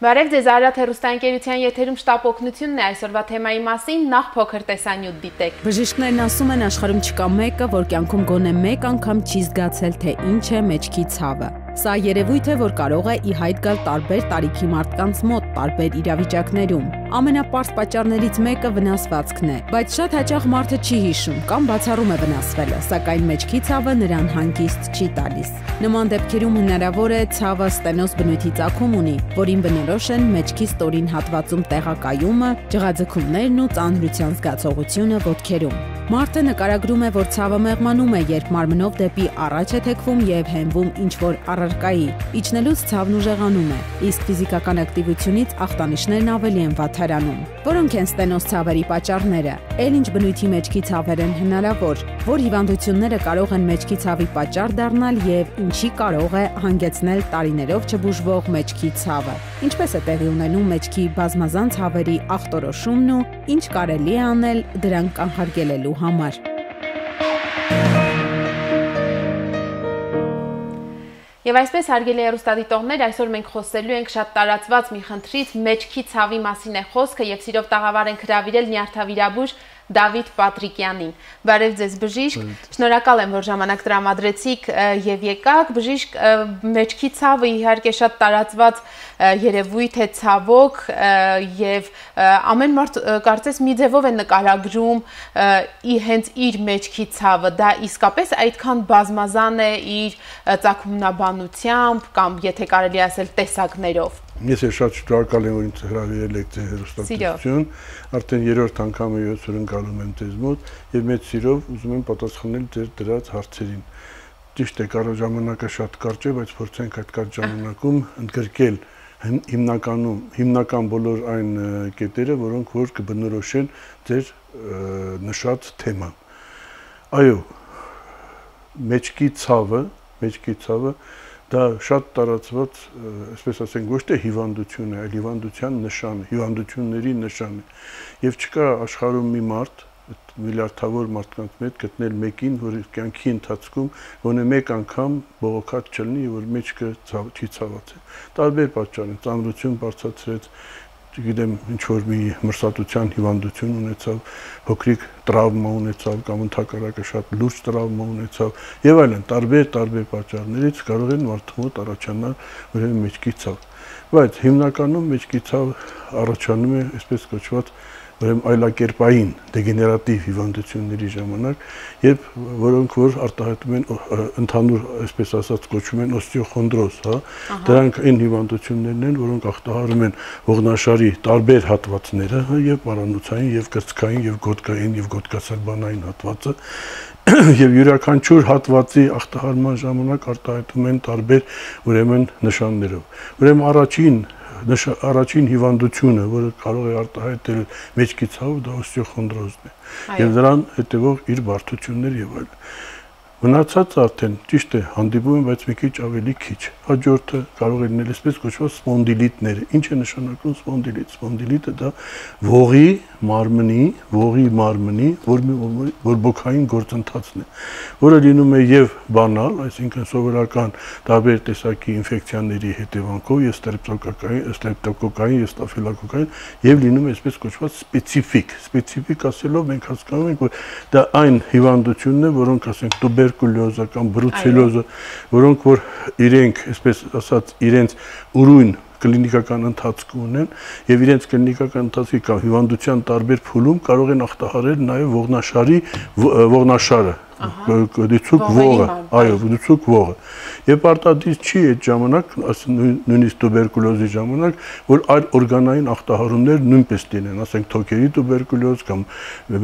Բարև ձեզ, Արարատ հեռուստաընկերության եթերում շտապ օգնությունն է այսօրվա թեմայի մասին, նախ փոքր տեսանյութ դիտեք։ Բժիշկներն ասում են աշխարհում չկա մեկը, որ կյանքում գոնե մեկ անգամ չի զգացել, թե ինչ է մեջքի ցավը։ Սա երևույթ է, որ կարող է ի հայտ գալ տարբեր տարիքի մարդկանց մոտ, տարբեր իրավիճակներում։ Ամենապարզ պատճառներից մեկը վնասվածքն է, բայց շատ հաճախ մարդը չի հիշում կամ բացառում է վնասվելը, սակայն մեջքի ցավը նրան հանգիստ չի տալիս։ Նման դեպքերում հնարավոր է ցավը ստենոզ բնույթի ծագում ունի, որին բնորոշ են մեջքի ստորին հատվածում տեղակայումը, ջղաձգումներն ու ծանրության զգացողությունը ոտքերում։ Մարդը նկարագրում է, որ ցավը մեղմանում է, երբ մարմնով դեպի առաջ է թեքվում եւ հենվում ինչ-որ առարկայի։ Իջնելուց ցավն ուժեղանում է, իսկ ֆիզիկական ակտիվությունից ախտանիշներն ավելի են վատթարանում։ Որոնք են ստենոզ ցավերի պատճառները։ Էլ ինչ բնույթի մեջքի ցավեր են հնարավոր, որ հիվանդությունները կարող են մեջքի ցավի պատճառ դառնալ եւ ինչի կարող է հանգեցնել տարիներով չբուժվող մեջքի ցավը։ Ինչպես է տեղի ունենում մեջքի բազմազան ցավերի ախտորոշումն ու ինչ կարելի է անել դրանք կանխարգելելու համար։ Եվ այսպես հարգելի հեռուստադիտողներ, այսօր մենք խոսելու ենք շատ տարածված մի խնդրից, մեջքի ցավի մասին է խոսքը եւ սիրով տաղավար ենք հրավիրել նյարդավիրաբույժ Դավիթ Պատրիկյանին։ Բարև ձեզ բժիշկ, շնորհակալ եմ, որ ժամանակ տրամադրեցիք եւ եկաք։ Բժիշկ, մեջքի ցավը իհարկե շատ տարածված երևույթ է, ցավոք, եւ ամեն մարդ կարծես մի ձևով է նկարագրում հենց իր մեջքի ցավը։ Դա իսկապես այդքան բազմազան է իր ծագումնաբանությամբ կամ եթե կարելի ասել տեսակներով։ Ես շատ շնորհակալ եմ, որ ինձ հրավիրել եք ձեր հեռուստատեսություն, արդեն երրորդ անգամ է ես հյուրընկալում եմ ձեզ մոտ եւ մեծ սիրով ուզում եմ պատասխանել ձեր դրած հարցերին։ Ճիշտ է, կարող ժամանակը շատ կարճ է, բայց փորձենք այդ կարճ ժամանակում ընդգրկել հիմնական բոլոր այն կետերը, որոնք որ կբնորոշեն ձեր նշած թեման։ Այո, մեջքի ցավը դա շատ տարածված, այսպես ասենք, ոչ թե հիվանդություն է, այլ հիվանդության նշան է, հիվանդությունների նշան է։ Եվ չկա աշխարհում մի մարդ, միլիարդավոր մարդկանց մեջ գտնել մեկին, որ կյանքի ընթացքում գոնե մեկ անգամ բողոքած չլինի, որ մեջքը չի ցավացել։ Տարբեր պատճառ են, ծանրություն բարձրացրեց, չգիտեմ, ինչ որ մի մրսատության հիվանդություն ունեցավ, փոքրիկ տրավմա ունեցավ կամ ընդհակառակը շատ լուրջ տրավմա ունեցավ եւ այլն, տարբեր պատճառներից կարող են մարդու մոտ առաջանալ ուրեմն մեջքի ցավ։ Բայց հիմնականում մեջքի ցավ առաջանում է այսպես կոչված ուրեմն այլակերպային դեգեներատիվ հիվանդությունների ժամանակ, երբ որոնք որ արտահայտում են ընդհանուր, այսպես ասած, կոչվում են օստեոխոնդրոզ, հա, դրանք այն հիվանդություններն են, որոնք ախտահարում են ողնաշարի տարբեր հատվածները, եւ պարանոցային, եւ կրծքային, եւ գոտկային, եւ գոտկասրբանային հատվածը, եւ յուրաքանչյուր հատվածի ախտահարման ժամանակ արտահայտում են տարբեր ուրեմն նշաններով։ Ուրեմն առաջին հիվանդությունը, որը կարող է արտահայտել մեջքի ցավը, դա օստեոխոնդրոզն է եւ դրան հետեւող իր բարդություններ եւ այլն։ Մնացած արդեն ճիշտ է հանդիպում են, բայց մի քիչ ավելի քիչ։ Հաջորդը կարող է լինել այսպես կոչված սպոնդիլիտները։ Ինչ է նշանակում սպոնդիլիտ։ Սպոնդիլիտը դա ողի մարմնի բորբոքային գործընթացն է, որը լինում է եւ բանալ, այսինքն սովորական տարբեր տեսակի ինֆեկցիաների հետևանքով, եւ ստրեպտոկոկային, եւ ստաֆիլոկոկային, եւ լինում է այսպես կոչված սպეციფիկ։ Սպეციფիկ ասելով մենք հասկանում ենք, որ դա այն հիվանդությունն է, որոնք ասենք տուբերկուլոզը կամ բրուցելոզը, որոնք որ իրենք, այսպես ասած, իրենց ուրույն կլինիկական ընթացք ունեն եւ իրենց կլինիկական ընթացքի կամ հիվանդության տարբեր փուլում կարող են ախտահարել նաեւ ողնաշարը, դիցուկ ողը, այո, դիցուկ ողը։ Եվ պարտադիր չի այդ ժամանակ, նույնիսկ տուբերկուլոզի ժամանակ, որ այլ օրգանային ախտահարումներ նույնպես լինեն, ասենք թոքերի տուբերկուլոզ կամ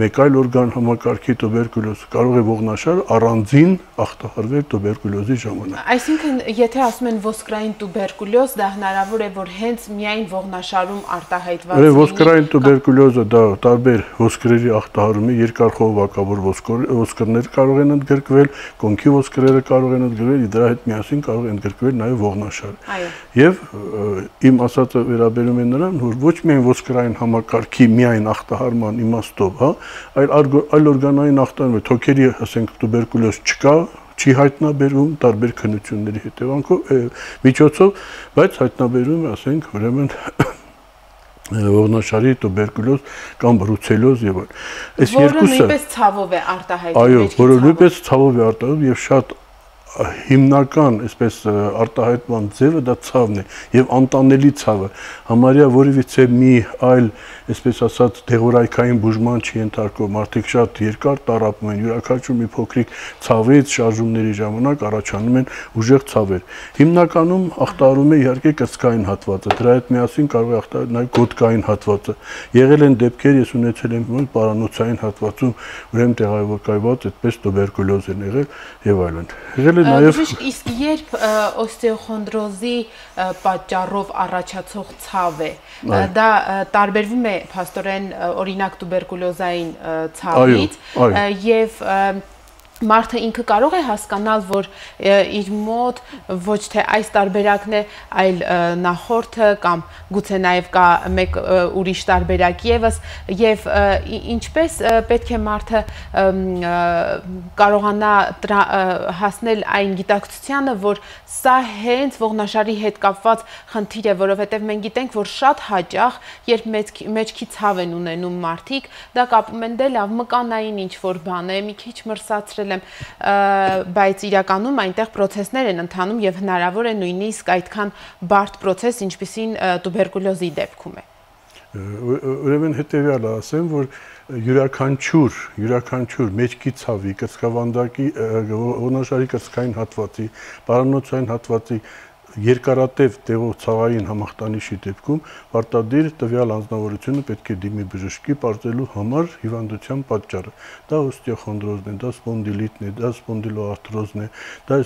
մեկ այլ օրգան համակարգի տուբերկուլոզ, կարող է ողնաշարը առանձին ախտահարվել տուբերկուլոզի ժամանակ։ Այսինքն, եթե ասում են ոսկրային տուբերկուլոզ, դա հնարավոր է, որ հենց միայն ողնաշարում արտահայտված լինի։ Ոսկրային տուբերկուլոզը դա տարբեր ոսկրերի ախտահարում է, երկարխողովակավոր ոսկրներ կարող են ընդգրկվել, կոնքի ոսկրերը կարող են ընդգրկվել, դրա հետ միասին կարող է ընդգրկվել նաև ողնաշարը։ Եվ իմ ասածը վերաբերում է նրան, որ ոչ միայն ոսկրային համակարգի միայն ախտահարման իմաստով, հա, այլ օրգանային ախտահարում, թոքերի, ասենք, տուբերկուլոզ չկա, չի հայտնաբերում տարբեր քննությունների հետևանքով միջոցով, բայց հայտնաբերում է, ասենք, ուրեմն ողնաշարի տուբերկուլոզ կամ բրուցելոզ եւ այլն։ Այս երկուսը որը նույնպես ցավով է արտահայտվում։ Այո, որը նույնպես ցավով է արտահայտվում եւ շատ հիմնական, այսպես արտահայտման ձևը դա ցավն է եւ անտանելի ցավը, համարյա որևիցե մի այլ, այսպես ասած, դեղորայքային բուժման չի ենթարկվում, մարդիկ շատ երկար տառապում են, յուրաքանչյուր մի փոքրիկ ցավից շարժումների ժամանակ առաջանում են ուժեղ ցավեր։ Հիմնականում ախտարում է իհարկե կրծքային հատվածը, դրա հետ միասին կարող է ախտարել նաեւ գոտկային հատվածը։ Եղել են դեպքեր, ես ունեցել եմ պարանոցային հատվածում, ուրեմն տեղավորված այդպես տուբերկուլոզ են եղել եւ այլն։ Եղել Իսկ երբ օստեոխոնդրոզի պատճառով առաջացող ցավ է, դա տարբերվում է փաստորեն օրինակ տուբերկուլոզային ցավից եւ մարդը ինքը կարող է հասկանալ, որ իր մոտ ոչ թե այս տարբերակն է, այլ նախորդը կամ գուցե նաև կա մեկ ուրիշ տարբերակ եւս եւ ինչպես պետք է մարդը կարողանա հասնել այն գիտակցությանը, որ սա հենց ողնաշարի հետ կապված խնդիր է, որովհետեւ մենք գիտենք, որ շատ հաճախ, երբ մեջքի ցավ են ունենում մարդիկ, դա կապում են դե լավ մկանային ինչ որ բան է, մի քիչ մրսացրել բայց իրականում այնտեղ պրոցեսներ են ընթանում եւ հնարավոր է նույնիսկ այդքան բարդ պրոցես, ինչպիսին տուբերկուլոզի դեպքում է։ Ուրեմն հետեւյալը ասեմ, որ յուրաքանչյուր մեջքի ցավի, կրծքավանդակի, ողնաշարի կրծքային հատվածի, պարանոցային հատվածի երկարատև տեղով ցավային համախտանիշի դեպքում պարտադիր տվյալ անձնավորությունը պետք է դիմի բժշկի պարզելու համար հիվանդության պատճառը։ Դա օստեոխոնդրոզն է, դա սպոնդիլիտն է, դա սպոնդիլոարթրոզն է, դա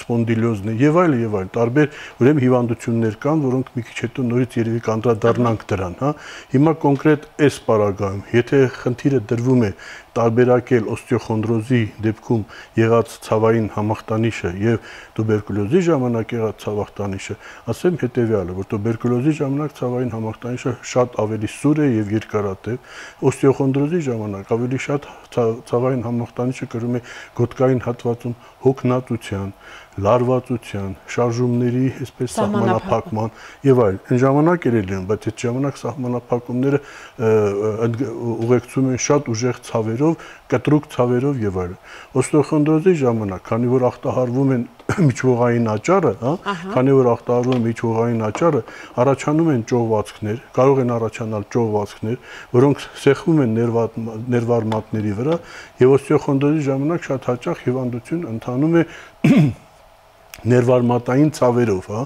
սպոնդիլոզն է եւ այլն։ Տարբեր ուրեմն հիվանդություններ կան, որոնք մի քիչ հետո նորից երևի կանդրադառնանք դրան, հա։ Հիմա կոնկրետ այս պարագայում, եթե խնդիրը դրվում է տարբերակել օստեոխոնդրոզի դեպքում եղած ցավային համախտանիշը եւ տուբերկուլոզի ժամանակ եղած ցավախտանիշը, ասեմ հետեւյալը, որ տուբերկուլոզի ժամանակ ցավային համախտանիշը շատ ավելի սուր է եւ երկարատև, օստեոխոնդրոզի ժամանակ ավելի շատ ցավային համախտանիշը կրում է գոտկային հատվածում հոգնածության, լարվածության, շարժումների, այսպես սահմանափակման եւ այլն։ Այն ժամանակ էր լինում, բայց այդ ժամանակ սահմանափակումները ուղեկցում են շատ ուժեղ ցավերով, կտրուկ ցավերով եւ այլն։ Օստեոխոնդրոզի ժամանակ, քանի որ ախտահարվում են միջողային աճառը, հա, քանի որ ախտահարվում է միջողային աճառը, առաջանում են ճողվածքներ, կարող են առաջանալ ճողվածքներ, որոնք սեղմում են ներվարմատների վրա եւ օստեոխոնդրոզի ժամանակ շատ հաճախ հիվանդություն ընթանում է ներվարմատային ցավերով, հա։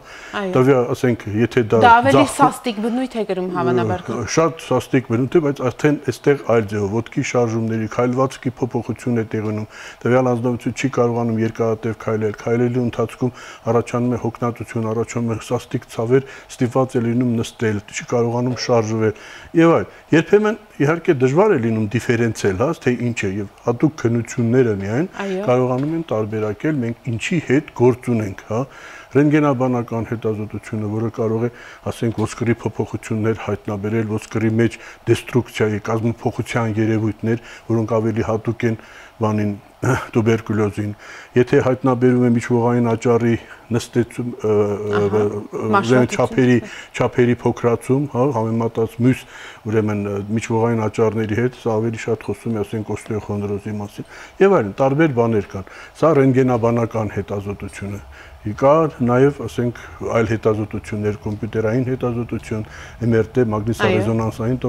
Տվյալ, ասենք, եթե դա ավելի սաստիկ բնույթ է կրում հավանաբար։ Շատ սաստիկ բնույթ է, բայց արդեն այստեղ այլ ձևով ոտքի շարժումների, քայլվածքի փոփոխություն է տեղի ունենում։ Տվյալ անձնավորությունը չի կարողանում երկարատև քայլել, քայլելու ընթացքում առաջանում է հոգնածություն, առաջանում է սաստիկ ցավեր, ստիպված է լինում նստել, չի կարողանում շարժվել եւ այլն։ Երբեմն իհարկե դժվար է լինում դիֆերենցիալ, հա, թե ինչ է եւ հատուկ քննությունները միայն կարողանում են տարբերակել մենք ինչի հետ գործ ունենք, հա, ռենտգենաբանական հետազոտությունը, որը կարող է, ասենք, ոսկրի փոփոխություններ հայտնաբերել, ոսկրի մեջ դեստրուկցիայի, կազմափոխության երևույթներ, որոնք ավելի հատուկ են բանին տուբերկուլոզին, եթե հայտնաբերում է միջողային աճառի նստեցում, չափերի փոքրացում, հա, համեմատած մյուս ուրեմն միջողային աճառների հետ, սա ավելի շատ խոսում է, ասենք, օստեոխոնդրոզի մասին, եւ այլն, տարբեր բաներ կան։ Սա ռենտգենաբանական հետազոտությունը։ Կա նաև, ասենք, այլ հետազոտություններ, կոմպյուտերային հետազոտություն, MRT, մագնիսառեզոնանսային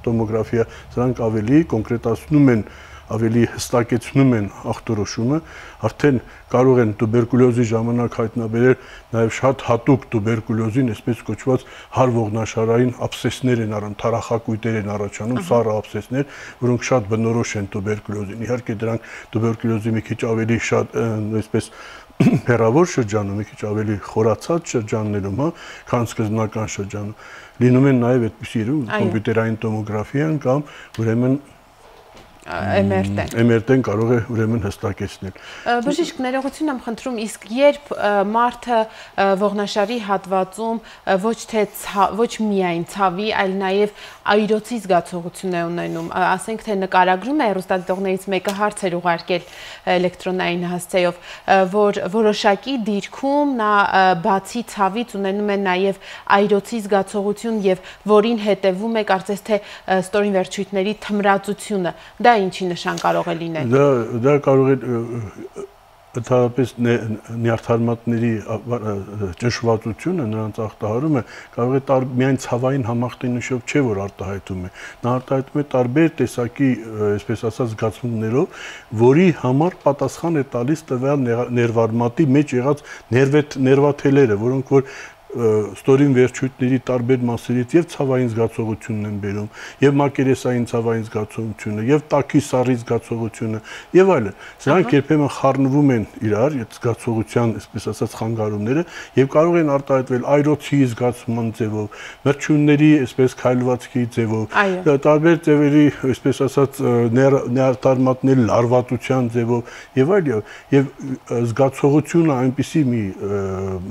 տոմոգրաֆիա, սրանք ավելի կոնկրետացնում են, ավելի հստակեցնում են ախտորոշումը, արդեն կարող են տուբերկուլոզի ժամանակ հայտնաբերել նաև շատ հատուկ տուբերկուլոզին, այսպես կոչված հարողնաշարային աբսեսներ են առնում, թարախակույտեր են առաջանում, սառը աբսեսներ, որոնք շատ բնորոշ են տուբերկուլոզին։ Իհարկե դրանք տուբերկուլոզի մի քիչ ավելի շատ, այսպես հեռավոր շրջանում, մի քիչ ավելի խորացած շրջաններում, հա, քան սկզբնական շրջանում։ Լինում են նաև այդպիսի կոմպյուտերային տոմոգրաֆիան կամ ուրեմն Էմերտեն կարող է ուրեմն հստակեցնել։ Բժիշկ, ներողություն եմ խնդրում, իսկ երբ մարդը ողնաշարի հատվածում ոչ միայն ցավի, այլ նաև այրոցի զգացողություն է ունենում, ասենք թե նկարագրում է հեռուստադիտողներից մեկը հարց էր ուղարկել էլեկտրոնային հասցեով, որ որոշակի դիրքում նա բացի ցավից ունենում է նաև այրոցի զգացողություն եւ որին հետևում է կարծես թե ստորին վերջույթների թմրածությունը, դա ինչի նշան կարող է լինել։ Դա կարող է ընդհանրապես նյարդարմատների ճնշվածությունը նրանց ախտահարումը կարող է միայն ցավային համախտենիշով չէ որ արտահայտում է, նա արտահայտում է տարբեր տեսակի, այսպես ասած, զգացմունքներով, որի համար պատասխան է տալիս տվյալ ներվարմատի մեջ եղած ներվաթելերը, որոնք որ ստորին վերջույթների տարբեր մասերից եւ ցավային զգացողությունն են բերում, եւ մակերեսային ցավային զգացողությունը, եւ տաքի սառի զգացողությունը, եւ այլն։ Սրանք երբեմն խառնվում են իրար, այդ զգացողության, այսպես ասած, խանգարումները եւ կարող են արտահայտվել այրոցի զգացման ձևով, մրջյունների, այսպես քայլվածքի ձևով, տարբեր ձևերի, այսպես ասած, նյարդարմատների լարվածության ձևով եւ այլն, եւ զգացողությունը այնպիսի մի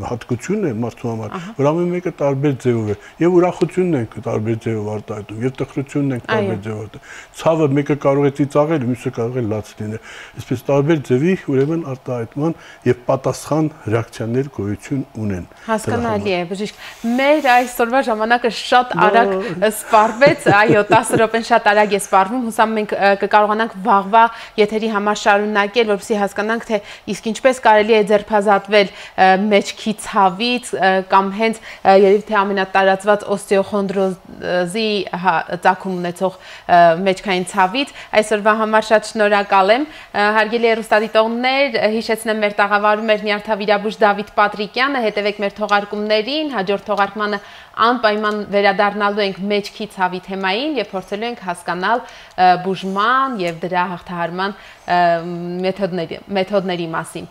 հատկություն է մարդու համար, որ ամեն մեկը տարբեր ձևով է եւ ուրախությունն ենք տարբեր ձևով արտահայտում եւ տխրությունն ենք տարբեր ձևով արտահայտում։ Ցավը մեկը կարող է ծիծաղել, մյուսը կարող է լաց լինել։ Այսպես տարբեր ձևի ուրեմն արտահայտման եւ պատասխան ռեակցիաներ գոյություն ունեն։ Հասկանալի է, բժիշկ։ Մեր այսօրվա ժամանակը շատ արագ սպառվեց, այո, 10 րոպեն շատ արագ է սպառվում, հուսամ մենք կկարողանանք վաղվա եթերի համար շարունակել, որպեսզի հասկանանք, թե իսկ ինչպես կարելի է ձերբազատվել մեջքի ցավից կամ հենց երևի թե ամենատարածված օստեոխոնդրոզի ծագում ունեցող մեջքային ցավից։ Այսօրվա համար շատ շնորհակալ եմ։ Հարգելի հեռուստադիտողներ, հիշեցնեմ մեր տաղավարում էր նյարդավիրաբույժ Դավիթ Պատրիկյանը, հետևեք մեր թողարկումներին, հաջորդ թողարկմանը անպայման վերադառնալու ենք մեջքի ցավի թեմային եւ փորձելու ենք հասկանալ բուժման եւ դրա հաղթահարման մեթոդների մասին։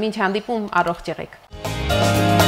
Մինչ հանդիպում, առողջ եղեք։